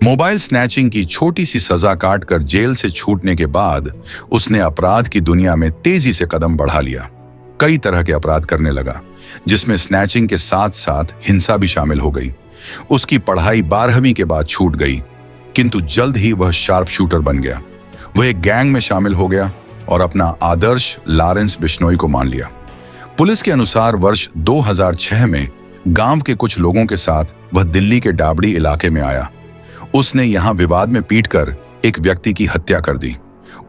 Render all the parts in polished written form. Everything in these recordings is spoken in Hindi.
मोबाइल स्नैचिंग की छोटी सी सजा काटकर जेल से छूटने के बाद उसने अपराध की दुनिया में तेजी से कदम बढ़ा लिया। कई तरह के अपराध करने लगा, जिसमें स्नैचिंग के साथ साथ हिंसा भी शामिल हो गई। उसकी पढ़ाई 12वीं के बाद छूट गई, किंतु जल्द ही वह शार्प शूटर बन गया। वह एक गैंग में शामिल हो गया और अपना आदर्श लॉरेंस बिश्नोई को मान लिया। पुलिस के अनुसार वर्ष 2006 में गांव के कुछ लोगों के साथ वह दिल्ली के डाबड़ी इलाके में आया। उसने यहां विवाद में पीटकर एक व्यक्ति की हत्या कर दी।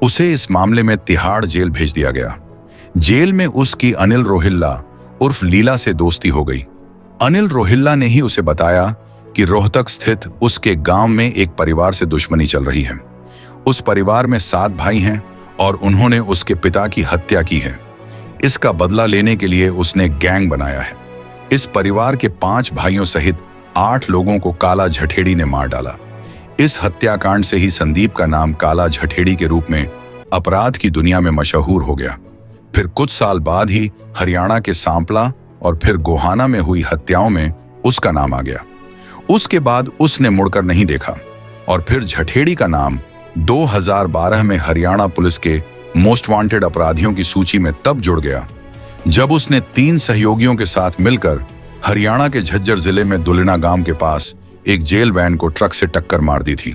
उसे इस मामले में तिहाड़ जेल भेज दिया गया। जेल में उसकी अनिल रोहिल्ला उर्फ लीला से दोस्ती हो गई। अनिल रोहिल्ला ने ही उसे बताया कि रोहतक स्थित उसके गांव में एक परिवार से दुश्मनी चल रही है। उस परिवार में 7 भाई हैं और उन्होंने उसके पिता की हत्या की है। इसका बदला लेने के लिए उसने गैंग बनाया है। इस परिवार के 5 भाइयों सहित 8 लोगों को काला झठेड़ी ने मार डाला। इस हत्याकांड से ही संदीप का नाम काला झठेड़ी के रूप में अपराध की दुनिया में मशहूर हो गया। फिर कुछ साल बाद ही हरियाणा के सांपला और फिर गोहाना में हुई हत्याओं में उसका नाम आ गया। उसके बाद उसने मुड़कर नहीं देखा और फिर झठेड़ी का नाम 2012 में हरियाणा पुलिस के मोस्ट वांटेड अपराधियों की सूची में तब जुड़ गया, जब उसने 3 सहयोगियों के साथ मिलकर हरियाणा के झज्जर जिले में दुलेना गांव के पास एक जेल वैन को ट्रक से टक्कर मार दी थी।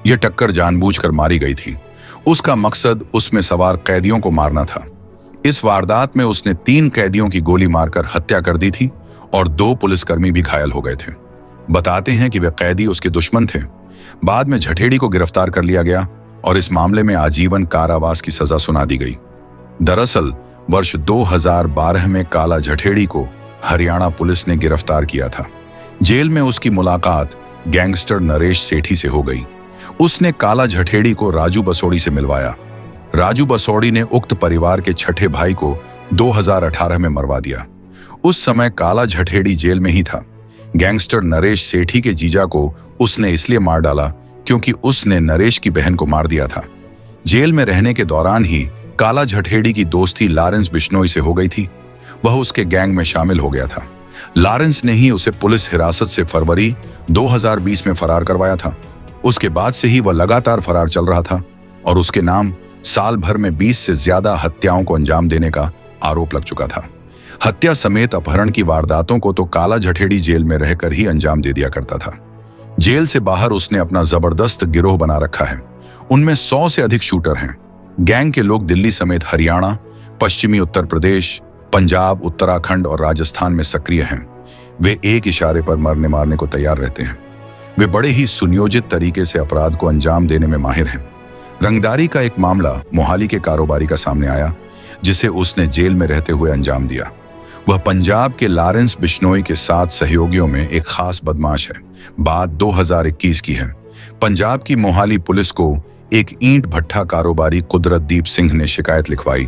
यह टक्कर जानबूझकर मारी गई थी। उसका मकसद उसमें सवार कैदियों को मारना था। इस वारदात में उसने 3 कैदियों की गोली मारकर हत्या कर दी थी और 2 पुलिसकर्मी भी घायल हो गए थे। बताते हैं कि वे कैदी उसके दुश्मन थे। बाद में झठेड़ी को गिरफ्तार कर लिया गया और इस मामले में आजीवन कारावास की सजा सुना दी गई। दरअसल वर्ष 2012 में काला झठेड़ी को हरियाणा पुलिस ने गिरफ्तार किया था। जेल में उसकी मुलाकात गैंगस्टर नरेश सेठी से हो गई। उसने काला झठेड़ी को राजू बसोड़ी से मिलवाया। राजू बसोड़ी ने उक्त परिवार के छठे भाई को 2018 में मरवा दिया। उस समय काला झठेड़ी जेल में ही था। गैंगस्टर नरेश सेठी के जीजा को उसने इसलिए मार डाला क्योंकि उसने नरेश की बहन को मार दिया था। जेल में रहने के दौरान ही काला झठेड़ी की दोस्ती लॉरेंस बिश्नोई से हो गई थी। वह उसके गैंग में शामिल हो गया था। लॉरेंस ने ही उसे पुलिस हिरासत से फरवरी 2020 में फरार करवाया था। उसके बाद से ही वह लगातार फरार चल रहा था और उसके नाम साल भर में 20 से ज्यादा हत्याओं को अंजाम देने का आरोप लग चुका था। हत्या समेत अपहरण की वारदातों को तो काला झठेड़ी जेल में रहकर ही अंजाम दे दिया करता था। जेल से बाहर उसने अपना जबरदस्त गिरोह बना रखा है। उनमें 100 से अधिक शूटर हैं। गैंग के लोग दिल्ली समेत हरियाणा, पश्चिमी उत्तर प्रदेश, पंजाब, उत्तराखंड और राजस्थान में सक्रिय हैं। वे एक इशारे पर मरने मारने को तैयार रहते हैं। वे बड़े ही सुनियोजित तरीके से अपराध को अंजाम देने में माहिर हैं। रंगदारी का एक मामला मोहाली के कारोबारी का सामने आया, जिसे उसने जेल में रहते हुए अंजाम दिया। वह पंजाब के लॉरेंस बिश्नोई के 7 सहयोगियों में एक खास बदमाश है। बात 2021 की है। पंजाब की मोहाली पुलिस को एक ईंट भट्ठा कारोबारी कुदरतदीप सिंह ने शिकायत लिखवाई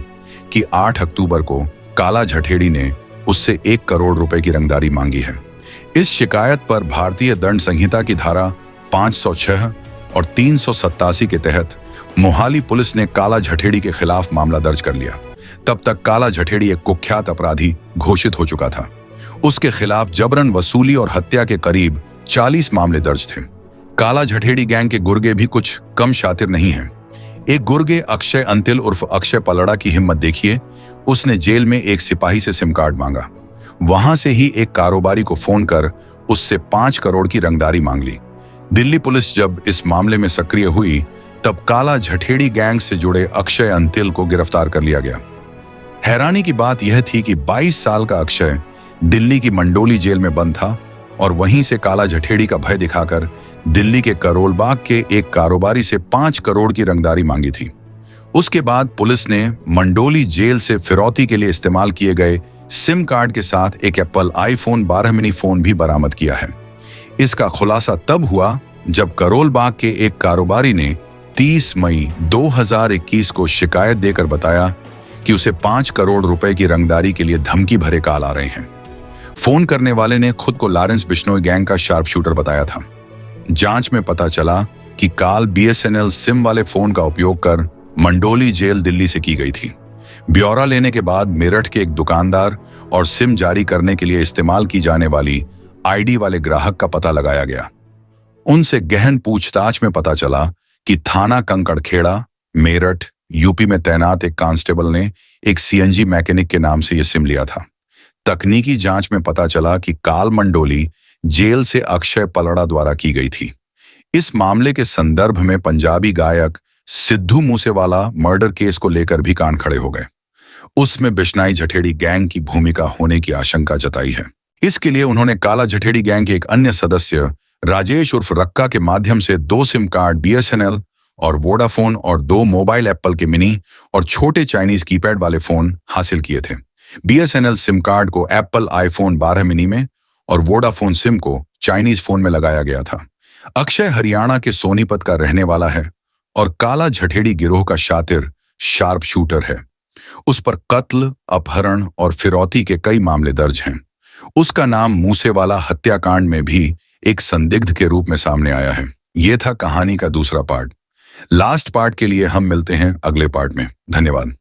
कि 8 अक्टूबर को काला झठेड़ी ने उससे 1 करोड़ रुपए की रंगदारी मांगी है। इस शिकायत पर भारतीय दंड संहिता की धारा 506 और 387 के तहत मोहाली पुलिस ने काला झठेड़ी के खिलाफ मामला दर्ज कर लिया। तब तक काला झठेड़ी एक कुख्यात अपराधी घोषित हो चुका था। उसके खिलाफ जबरन वसूली और हत्या के करीब 40 मामले दर्ज थे। काला झठेड़ी गैंग के गुर्गे भी कुछ कम शातिर नहीं हैं। एक गुर्गे अक्षय अंतिल उर्फ अक्षय पलड़ा की हिम्मत देखिए। उसने जेल में एक सिपाही से सिम कार्ड मांगा। वहां से ही एक कारोबारी को फोन कर उससे 5 करोड़ की रंगदारी मांग ली। दिल्ली पुलिस जब इस मामले में सक्रिय हुई, तब काला झठेड़ी गैंग से जुड़े अक्षय अंतिल को गिरफ्तार कर लिया गया। हैरानी की बात यह थी कि 22 साल का अक्षय दिल्ली की मंडोली जेल में बंद था और वहीं से काला झठेड़ी का भय दिखाकर दिल्ली के करोल बाग के एक कारोबारी से 5 करोड़ की रंगदारी मांगी थी। उसके बाद पुलिस ने मंडोली जेल से फिरौती के लिए इस्तेमाल किए गए सिम कार्ड के साथ एक एप्पल आईफोन 12 मिनी फोन भी बरामद किया है। इसका खुलासा तब हुआ जब करोल बाग के एक कारोबारी ने 30 मई 2021 को शिकायत देकर बताया कि उसे 5 करोड़ रुपए की रंगदारी के लिए धमकी भरे कॉल आ रहे हैं। फोन करने वाले ने खुद को लॉरेंस बिश्नोई गैंग का शार्प शूटर बताया था। जांच में पता चला कि कॉल BSNL सिम वाले फोन का उपयोग कर मंडोली जेल दिल्ली से की गई थी। ब्यौरा लेने के बाद मेरठ के एक दुकानदार और सिम जारी करने के लिए इस्तेमाल की जाने वाली ID वाले ग्राहक का पता लगाया गया। उनसे गहन पूछताछ में पता चला कि थाना कंकड़खेड़ा, मेरठ, यूपी में तैनात एक कांस्टेबल ने एक सीएनजी मैकेनिक के नाम से यह सिम लिया था। तकनीकी जांच में पता चला कि काल मंडोली जेल से अक्षय पलड़ा द्वारा की गई थी। इस मामले के संदर्भ में पंजाबी गायक सिद्धू मूसेवाला मर्डर केस को लेकर भी कान खड़े हो गए। उसमें बिश्नोई जठेड़ी गैंग की भूमिका होने की आशंका जताई है। इसके लिए उन्होंने काला जठेड़ी गैंग के एक अन्य सदस्य राजेश उर्फ रक्का के माध्यम से 2 सिम कार्ड बीएसएनएल और वोडाफोन और 2 मोबाइल एप्पल के मिनी और छोटे चाइनीज कीपैड वाले फोन हासिल किए थे। बीएसएनएल सिम कार्ड को एप्पल आईफोन 12 मिनी में और वोडाफोन सिम को चाइनीज फोन में लगाया गया था। अक्षय हरियाणा के सोनीपत का रहने वाला है और काला जठेड़ी गिरोह का शातिर शार्प शूटर है। उस पर कत्ल, अपहरण और फिरौती के कई मामले दर्ज हैं। उसका नाम मूसेवाला हत्याकांड में भी एक संदिग्ध के रूप में सामने आया है। यह था कहानी का दूसरा पार्ट। लास्ट पार्ट के लिए हम मिलते हैं अगले पार्ट में। धन्यवाद।